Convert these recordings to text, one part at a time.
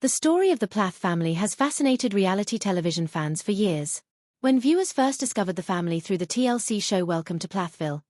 The story of the Plath family has fascinated reality television fans for years. When viewers first discovered the family through the TLC show Welcome to Plathville,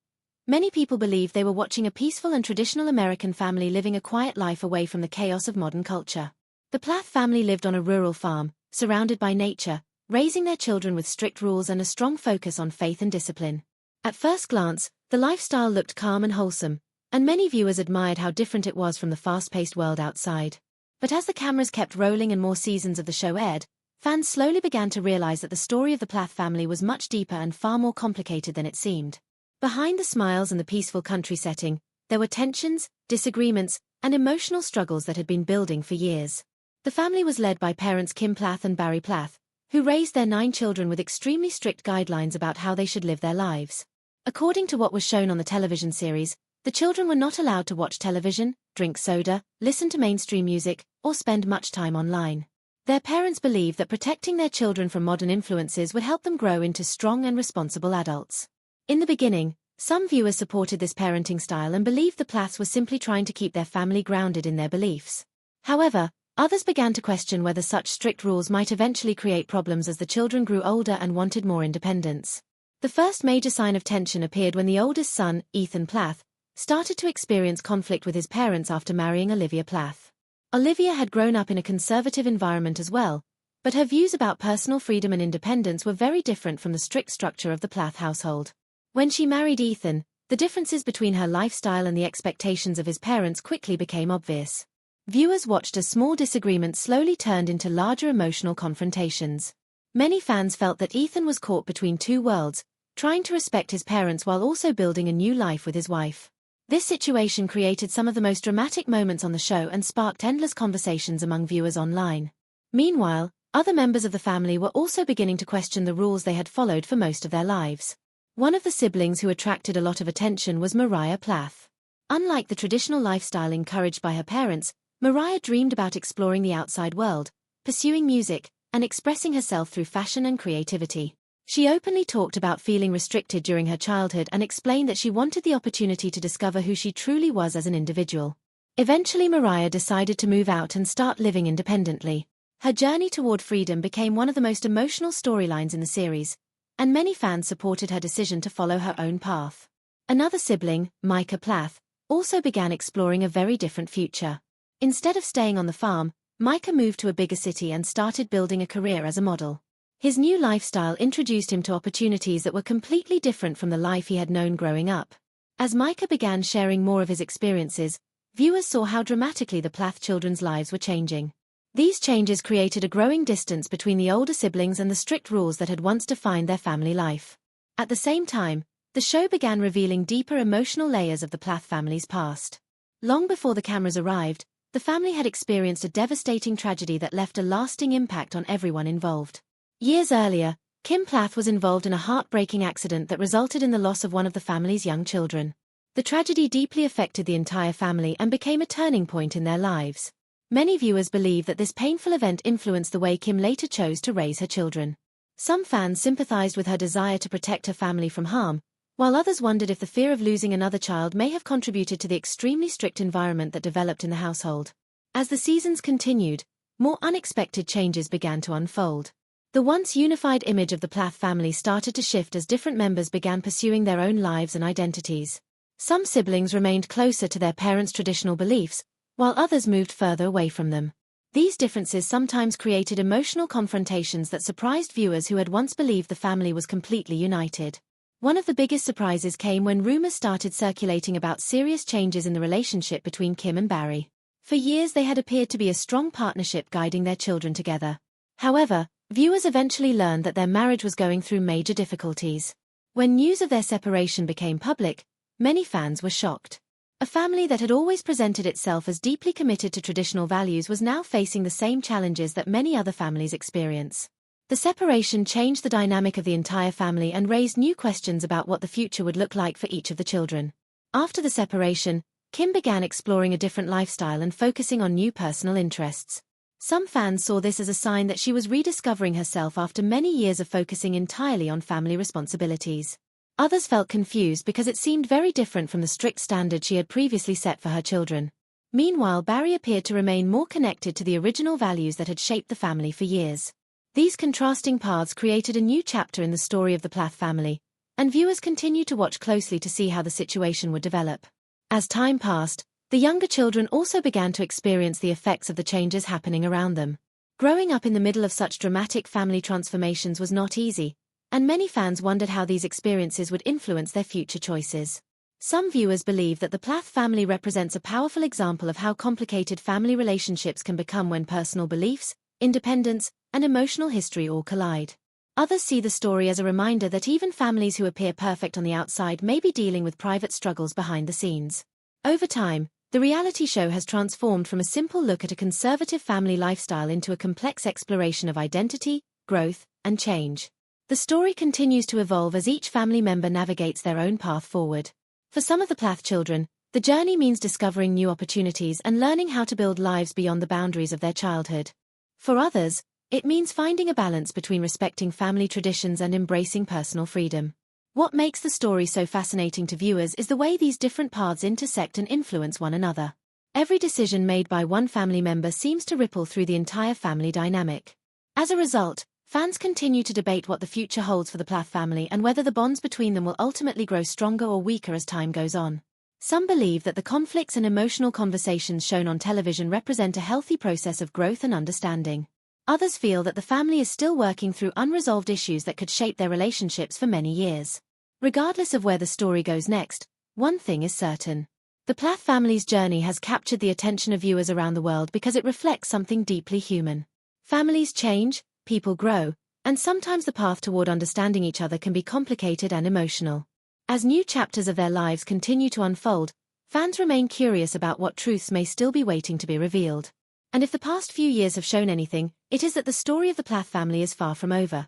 many people believed they were watching a peaceful and traditional American family living a quiet life away from the chaos of modern culture. The Plath family lived on a rural farm, surrounded by nature, raising their children with strict rules and a strong focus on faith and discipline. At first glance, the lifestyle looked calm and wholesome, and many viewers admired how different it was from the fast-paced world outside. But as the cameras kept rolling and more seasons of the show aired, fans slowly began to realize that the story of the Plath family was much deeper and far more complicated than it seemed. Behind the smiles and the peaceful country setting, there were tensions, disagreements, and emotional struggles that had been building for years. The family was led by parents Kim Plath and Barry Plath, who raised their 9 children with extremely strict guidelines about how they should live their lives. According to what was shown on the television series, the children were not allowed to watch television, drink soda, listen to mainstream music, or spend much time online. Their parents believed that protecting their children from modern influences would help them grow into strong and responsible adults. In the beginning, some viewers supported this parenting style and believed the Plaths were simply trying to keep their family grounded in their beliefs. However, others began to question whether such strict rules might eventually create problems as the children grew older and wanted more independence. The first major sign of tension appeared when the oldest son, Ethan Plath, started to experience conflict with his parents after marrying Olivia Plath. Olivia had grown up in a conservative environment as well, but her views about personal freedom and independence were very different from the strict structure of the Plath household. When she married Ethan, the differences between her lifestyle and the expectations of his parents quickly became obvious. Viewers watched as small disagreements slowly turned into larger emotional confrontations. Many fans felt that Ethan was caught between two worlds, trying to respect his parents while also building a new life with his wife. This situation created some of the most dramatic moments on the show and sparked endless conversations among viewers online. Meanwhile, other members of the family were also beginning to question the rules they had followed for most of their lives. One of the siblings who attracted a lot of attention was Mariah Plath. Unlike the traditional lifestyle encouraged by her parents, Mariah dreamed about exploring the outside world, pursuing music, and expressing herself through fashion and creativity. She openly talked about feeling restricted during her childhood and explained that she wanted the opportunity to discover who she truly was as an individual. Eventually, Mariah decided to move out and start living independently. Her journey toward freedom became one of the most emotional storylines in the series, and many fans supported her decision to follow her own path. Another sibling, Micah Plath, also began exploring a very different future. Instead of staying on the farm, Micah moved to a bigger city and started building a career as a model. His new lifestyle introduced him to opportunities that were completely different from the life he had known growing up. As Micah began sharing more of his experiences, viewers saw how dramatically the Plath children's lives were changing. These changes created a growing distance between the older siblings and the strict rules that had once defined their family life. At the same time, the show began revealing deeper emotional layers of the Plath family's past. Long before the cameras arrived, the family had experienced a devastating tragedy that left a lasting impact on everyone involved. Years earlier, Kim Plath was involved in a heartbreaking accident that resulted in the loss of one of the family's young children. The tragedy deeply affected the entire family and became a turning point in their lives. Many viewers believe that this painful event influenced the way Kim later chose to raise her children. Some fans sympathized with her desire to protect her family from harm, while others wondered if the fear of losing another child may have contributed to the extremely strict environment that developed in the household. As the seasons continued, more unexpected changes began to unfold. The once unified image of the Plath family started to shift as different members began pursuing their own lives and identities. Some siblings remained closer to their parents' traditional beliefs, while others moved further away from them. These differences sometimes created emotional confrontations that surprised viewers who had once believed the family was completely united. One of the biggest surprises came when rumors started circulating about serious changes in the relationship between Kim and Barry. For years they had appeared to be a strong partnership guiding their children together. However, viewers eventually learned that their marriage was going through major difficulties. When news of their separation became public, many fans were shocked. A family that had always presented itself as deeply committed to traditional values was now facing the same challenges that many other families experience. The separation changed the dynamic of the entire family and raised new questions about what the future would look like for each of the children. After the separation, Kim began exploring a different lifestyle and focusing on new personal interests. Some fans saw this as a sign that she was rediscovering herself after many years of focusing entirely on family responsibilities. Others felt confused because it seemed very different from the strict standards she had previously set for her children. Meanwhile, Barry appeared to remain more connected to the original values that had shaped the family for years. These contrasting paths created a new chapter in the story of the Plath family, and viewers continued to watch closely to see how the situation would develop. As time passed, the younger children also began to experience the effects of the changes happening around them. Growing up in the middle of such dramatic family transformations was not easy, and many fans wondered how these experiences would influence their future choices. Some viewers believe that the Plath family represents a powerful example of how complicated family relationships can become when personal beliefs, independence, and emotional history all collide. Others see the story as a reminder that even families who appear perfect on the outside may be dealing with private struggles behind the scenes. Over time, the reality show has transformed from a simple look at a conservative family lifestyle into a complex exploration of identity, growth, and change. The story continues to evolve as each family member navigates their own path forward. For some of the Plath children, the journey means discovering new opportunities and learning how to build lives beyond the boundaries of their childhood. For others, it means finding a balance between respecting family traditions and embracing personal freedom. What makes the story so fascinating to viewers is the way these different paths intersect and influence one another. Every decision made by one family member seems to ripple through the entire family dynamic. As a result, fans continue to debate what the future holds for the Plath family and whether the bonds between them will ultimately grow stronger or weaker as time goes on. Some believe that the conflicts and emotional conversations shown on television represent a healthy process of growth and understanding. Others feel that the family is still working through unresolved issues that could shape their relationships for many years. Regardless of where the story goes next, one thing is certain. The Plath family's journey has captured the attention of viewers around the world because it reflects something deeply human. Families change, people grow, and sometimes the path toward understanding each other can be complicated and emotional. As new chapters of their lives continue to unfold, fans remain curious about what truths may still be waiting to be revealed. And if the past few years have shown anything, it is that the story of the Plath family is far from over.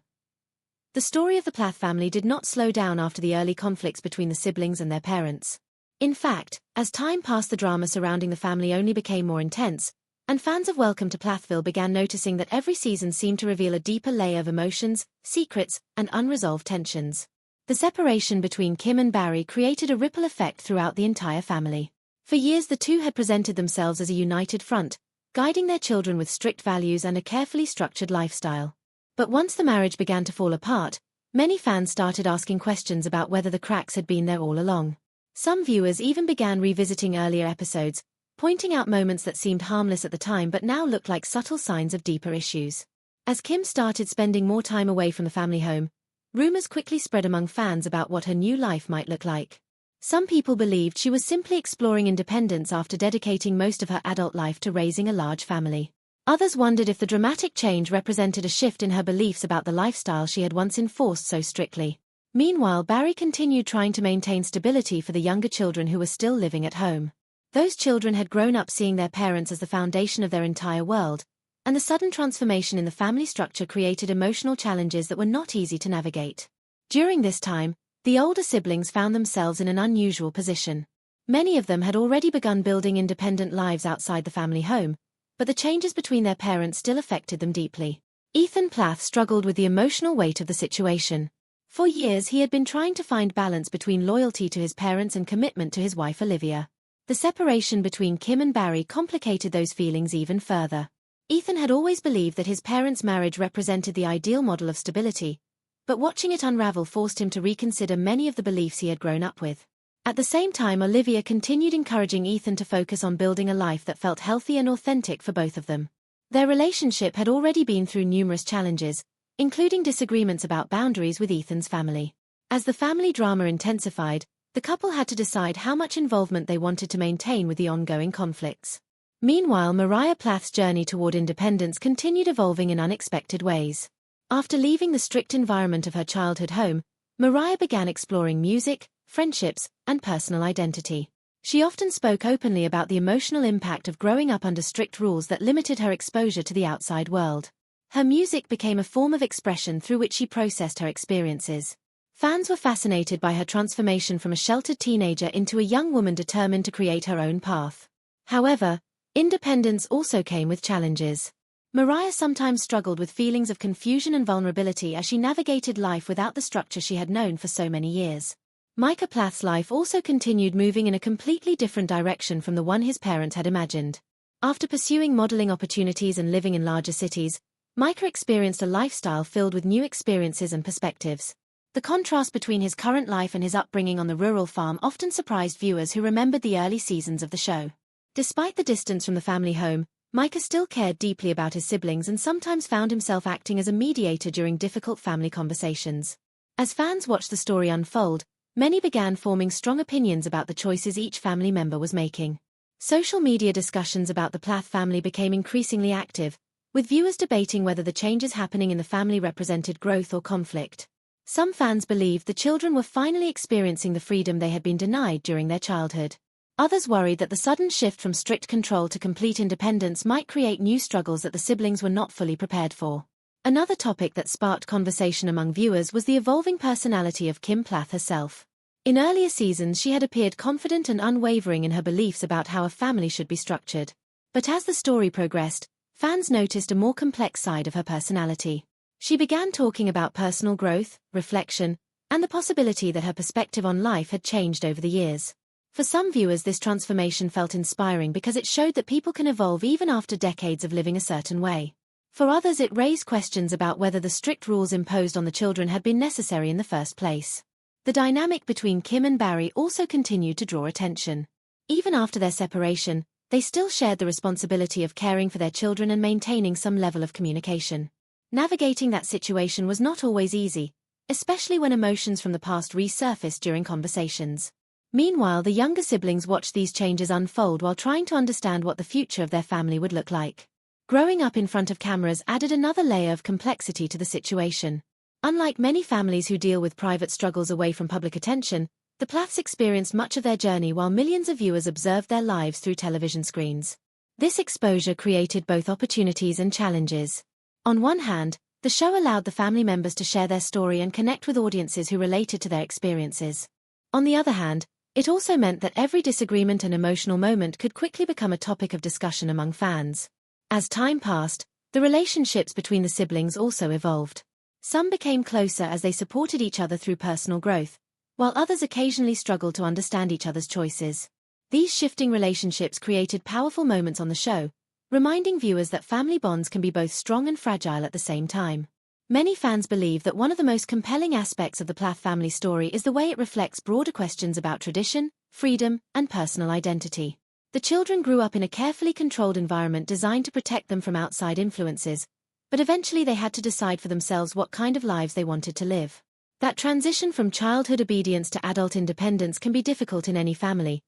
The story of the Plath family did not slow down after the early conflicts between the siblings and their parents. In fact, as time passed, the drama surrounding the family only became more intense, and fans of Welcome to Plathville began noticing that every season seemed to reveal a deeper layer of emotions, secrets, and unresolved tensions. The separation between Kim and Barry created a ripple effect throughout the entire family. For years the two had presented themselves as a united front, guiding their children with strict values and a carefully structured lifestyle. But once the marriage began to fall apart, many fans started asking questions about whether the cracks had been there all along. Some viewers even began revisiting earlier episodes, pointing out moments that seemed harmless at the time but now looked like subtle signs of deeper issues. As Kim started spending more time away from the family home, rumors quickly spread among fans about what her new life might look like. Some people believed she was simply exploring independence after dedicating most of her adult life to raising a large family. Others wondered if the dramatic change represented a shift in her beliefs about the lifestyle she had once enforced so strictly. Meanwhile, Barry continued trying to maintain stability for the younger children who were still living at home. Those children had grown up seeing their parents as the foundation of their entire world, and the sudden transformation in the family structure created emotional challenges that were not easy to navigate. During this time, the older siblings found themselves in an unusual position. Many of them had already begun building independent lives outside the family home, but the changes between their parents still affected them deeply. Ethan Plath struggled with the emotional weight of the situation. For years he had been trying to find balance between loyalty to his parents and commitment to his wife Olivia. The separation between Kim and Barry complicated those feelings even further. Ethan had always believed that his parents' marriage represented the ideal model of stability, but watching it unravel forced him to reconsider many of the beliefs he had grown up with. At the same time, Olivia continued encouraging Ethan to focus on building a life that felt healthy and authentic for both of them. Their relationship had already been through numerous challenges, including disagreements about boundaries with Ethan's family. As the family drama intensified, the couple had to decide how much involvement they wanted to maintain with the ongoing conflicts. Meanwhile, Mariah Plath's journey toward independence continued evolving in unexpected ways. After leaving the strict environment of her childhood home, Mariah began exploring music, friendships, and personal identity. She often spoke openly about the emotional impact of growing up under strict rules that limited her exposure to the outside world. Her music became a form of expression through which she processed her experiences. Fans were fascinated by her transformation from a sheltered teenager into a young woman determined to create her own path. However, independence also came with challenges. Mariah sometimes struggled with feelings of confusion and vulnerability as she navigated life without the structure she had known for so many years. Micah Plath's life also continued moving in a completely different direction from the one his parents had imagined. After pursuing modeling opportunities and living in larger cities, Micah experienced a lifestyle filled with new experiences and perspectives. The contrast between his current life and his upbringing on the rural farm often surprised viewers who remembered the early seasons of the show. Despite the distance from the family home, Micah still cared deeply about his siblings and sometimes found himself acting as a mediator during difficult family conversations. As fans watched the story unfold, many began forming strong opinions about the choices each family member was making. Social media discussions about the Plath family became increasingly active, with viewers debating whether the changes happening in the family represented growth or conflict. Some fans believed the children were finally experiencing the freedom they had been denied during their childhood. Others worried that the sudden shift from strict control to complete independence might create new struggles that the siblings were not fully prepared for. Another topic that sparked conversation among viewers was the evolving personality of Kim Plath herself. In earlier seasons, she had appeared confident and unwavering in her beliefs about how a family should be structured. But as the story progressed, fans noticed a more complex side of her personality. She began talking about personal growth, reflection, and the possibility that her perspective on life had changed over the years. For some viewers, this transformation felt inspiring because it showed that people can evolve even after decades of living a certain way. For others, it raised questions about whether the strict rules imposed on the children had been necessary in the first place. The dynamic between Kim and Barry also continued to draw attention. Even after their separation, they still shared the responsibility of caring for their children and maintaining some level of communication. Navigating that situation was not always easy, especially when emotions from the past resurfaced during conversations. Meanwhile, the younger siblings watched these changes unfold while trying to understand what the future of their family would look like. Growing up in front of cameras added another layer of complexity to the situation. Unlike many families who deal with private struggles away from public attention, the Plaths experienced much of their journey while millions of viewers observed their lives through television screens. This exposure created both opportunities and challenges. On one hand, the show allowed the family members to share their story and connect with audiences who related to their experiences. On the other hand, it also meant that every disagreement and emotional moment could quickly become a topic of discussion among fans. As time passed, the relationships between the siblings also evolved. Some became closer as they supported each other through personal growth, while others occasionally struggled to understand each other's choices. These shifting relationships created powerful moments on the show, reminding viewers that family bonds can be both strong and fragile at the same time. Many fans believe that one of the most compelling aspects of the Plath family story is the way it reflects broader questions about tradition, freedom, and personal identity. The children grew up in a carefully controlled environment designed to protect them from outside influences, but eventually they had to decide for themselves what kind of lives they wanted to live. That transition from childhood obedience to adult independence can be difficult in any family,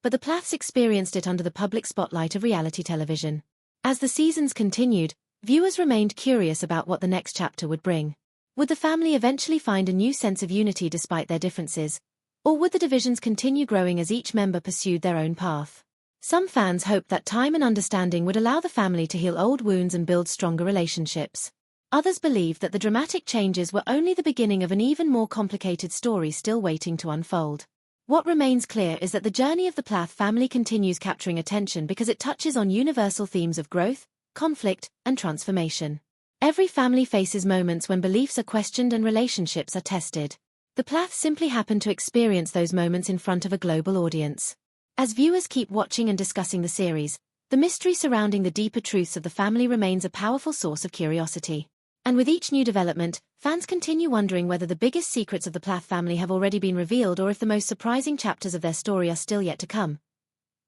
but the Plaths experienced it under the public spotlight of reality television. As the seasons continued, viewers remained curious about what the next chapter would bring. Would the family eventually find a new sense of unity despite their differences, or would the divisions continue growing as each member pursued their own path? Some fans hoped that time and understanding would allow the family to heal old wounds and build stronger relationships. Others believed that the dramatic changes were only the beginning of an even more complicated story still waiting to unfold. What remains clear is that the journey of the Plath family continues capturing attention because it touches on universal themes of growth, conflict, and transformation. Every family faces moments when beliefs are questioned and relationships are tested. The Plaths simply happen to experience those moments in front of a global audience. As viewers keep watching and discussing the series, the mystery surrounding the deeper truths of the family remains a powerful source of curiosity. And with each new development, fans continue wondering whether the biggest secrets of the Plath family have already been revealed or if the most surprising chapters of their story are still yet to come.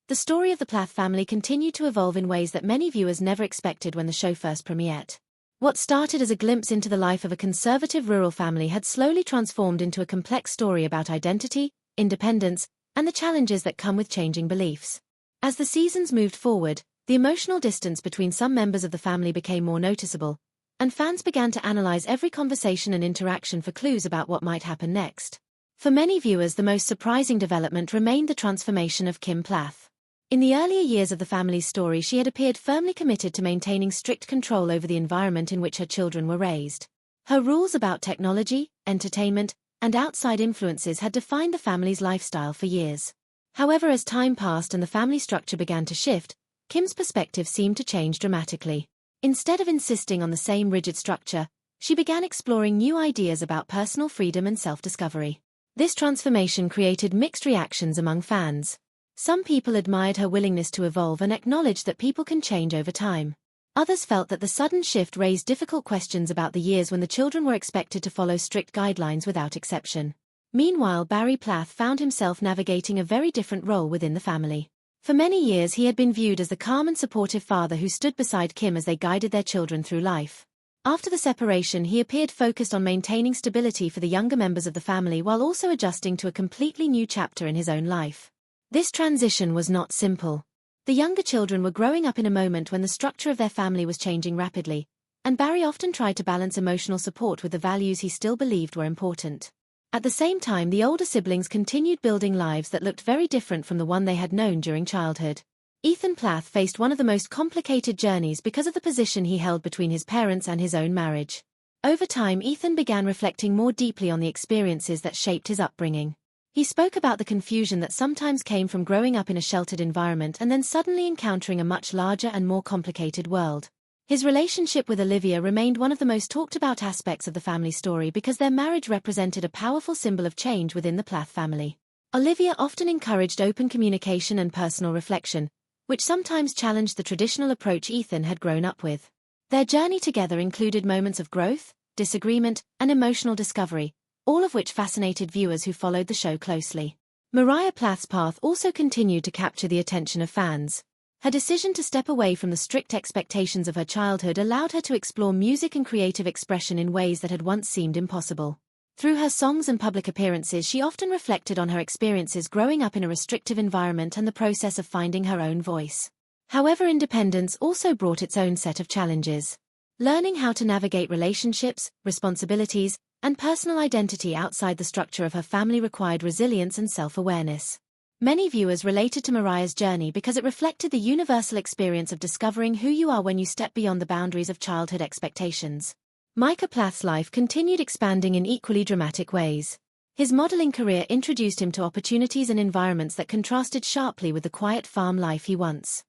The story of the Plath family continued to evolve in ways that many viewers never expected when the show first premiered. What started as a glimpse into the life of a conservative rural family had slowly transformed into a complex story about identity, independence, and the challenges that come with changing beliefs. As the seasons moved forward, the emotional distance between some members of the family became more noticeable, and fans began to analyze every conversation and interaction for clues about what might happen next. For many viewers, the most surprising development remained the transformation of Kim Plath. In the earlier years of the family's story, she had appeared firmly committed to maintaining strict control over the environment in which her children were raised. Her rules about technology, entertainment, and outside influences had defined the family's lifestyle for years. However, as time passed and the family structure began to shift, Kim's perspective seemed to change dramatically. Instead of insisting on the same rigid structure, she began exploring new ideas about personal freedom and self-discovery. This transformation created mixed reactions among fans. Some people admired her willingness to evolve and acknowledged that people can change over time. Others felt that the sudden shift raised difficult questions about the years when the children were expected to follow strict guidelines without exception. Meanwhile, Barry Plath found himself navigating a very different role within the family. For many years he had been viewed as the calm and supportive father who stood beside Kim as they guided their children through life. After the separation, he appeared focused on maintaining stability for the younger members of the family while also adjusting to a completely new chapter in his own life. This transition was not simple. The younger children were growing up in a moment when the structure of their family was changing rapidly, and Barry often tried to balance emotional support with the values he still believed were important. At the same time, the older siblings continued building lives that looked very different from the one they had known during childhood. Ethan Plath faced one of the most complicated journeys because of the position he held between his parents and his own marriage. Over time, Ethan began reflecting more deeply on the experiences that shaped his upbringing. He spoke about the confusion that sometimes came from growing up in a sheltered environment and then suddenly encountering a much larger and more complicated world. His relationship with Olivia remained one of the most talked about aspects of the family story because their marriage represented a powerful symbol of change within the Plath family. Olivia often encouraged open communication and personal reflection, which sometimes challenged the traditional approach Ethan had grown up with. Their journey together included moments of growth, disagreement, and emotional discovery, all of which fascinated viewers who followed the show closely. Mariah Plath's path also continued to capture the attention of fans. Her decision to step away from the strict expectations of her childhood allowed her to explore music and creative expression in ways that had once seemed impossible. Through her songs and public appearances, she often reflected on her experiences growing up in a restrictive environment and the process of finding her own voice. However, independence also brought its own set of challenges. Learning how to navigate relationships, responsibilities, and personal identity outside the structure of her family required resilience and self-awareness. Many viewers related to Mariah's journey because it reflected the universal experience of discovering who you are when you step beyond the boundaries of childhood expectations. Micah Plath's life continued expanding in equally dramatic ways. His modeling career introduced him to opportunities and environments that contrasted sharply with the quiet farm life he once.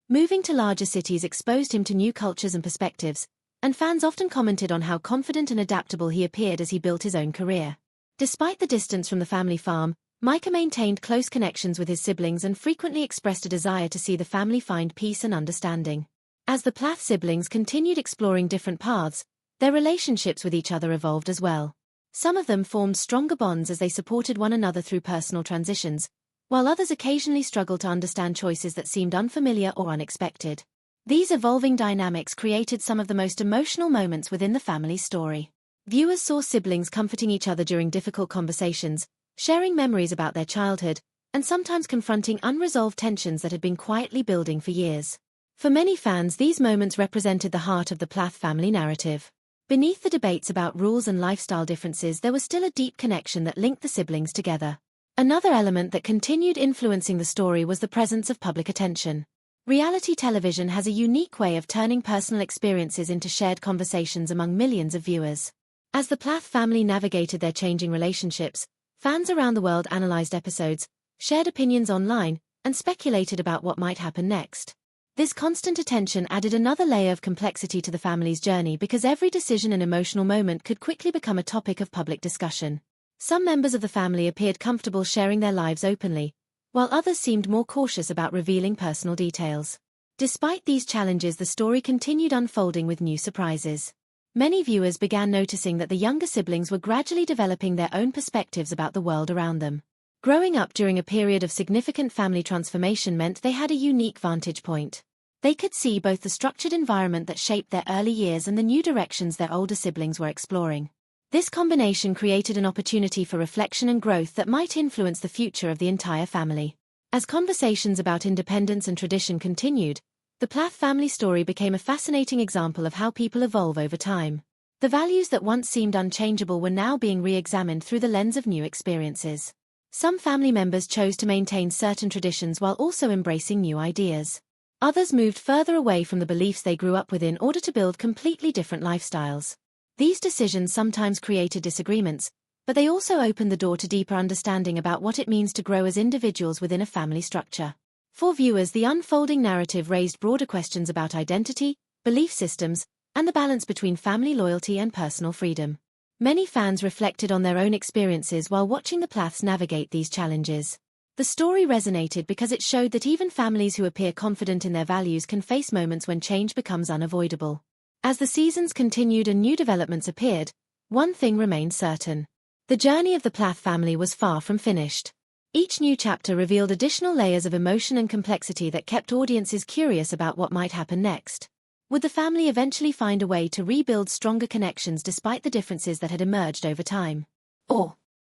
Moving to larger cities exposed him to new cultures and perspectives, and fans often commented on how confident and adaptable he appeared as he built his own career. Despite the distance from the family farm, Micah maintained close connections with his siblings and frequently expressed a desire to see the family find peace and understanding. As the Plath siblings continued exploring different paths, their relationships with each other evolved as well. Some of them formed stronger bonds as they supported one another through personal transitions, while others occasionally struggled to understand choices that seemed unfamiliar or unexpected. These evolving dynamics created some of the most emotional moments within the family story. Viewers saw siblings comforting each other during difficult conversations, sharing memories about their childhood, and sometimes confronting unresolved tensions that had been quietly building for years. For many fans, these moments represented the heart of the Plath family narrative. Beneath the debates about rules and lifestyle differences, there was still a deep connection that linked the siblings together. Another element that continued influencing the story was the presence of public attention. Reality television has a unique way of turning personal experiences into shared conversations among millions of viewers. As the Plath family navigated their changing relationships, fans around the world analyzed episodes, shared opinions online, and speculated about what might happen next. This constant attention added another layer of complexity to the family's journey because every decision and emotional moment could quickly become a topic of public discussion. Some members of the family appeared comfortable sharing their lives openly, while others seemed more cautious about revealing personal details. Despite these challenges, the story continued unfolding with new surprises. Many viewers began noticing that the younger siblings were gradually developing their own perspectives about the world around them. Growing up during a period of significant family transformation meant they had a unique vantage point. They could see both the structured environment that shaped their early years and the new directions their older siblings were exploring. This combination created an opportunity for reflection and growth that might influence the future of the entire family. As conversations about independence and tradition continued, the Plath family story became a fascinating example of how people evolve over time. The values that once seemed unchangeable were now being re-examined through the lens of new experiences. Some family members chose to maintain certain traditions while also embracing new ideas. Others moved further away from the beliefs they grew up with in order to build completely different lifestyles. These decisions sometimes created disagreements, but they also opened the door to deeper understanding about what it means to grow as individuals within a family structure. For viewers, the unfolding narrative raised broader questions about identity, belief systems, and the balance between family loyalty and personal freedom. Many fans reflected on their own experiences while watching the Plaths navigate these challenges. The story resonated because it showed that even families who appear confident in their values can face moments when change becomes unavoidable. As the seasons continued and new developments appeared, one thing remained certain. The journey of the Plath family was far from finished. Each new chapter revealed additional layers of emotion and complexity that kept audiences curious about what might happen next. Would the family eventually find a way to rebuild stronger connections despite the differences that had emerged over time? Or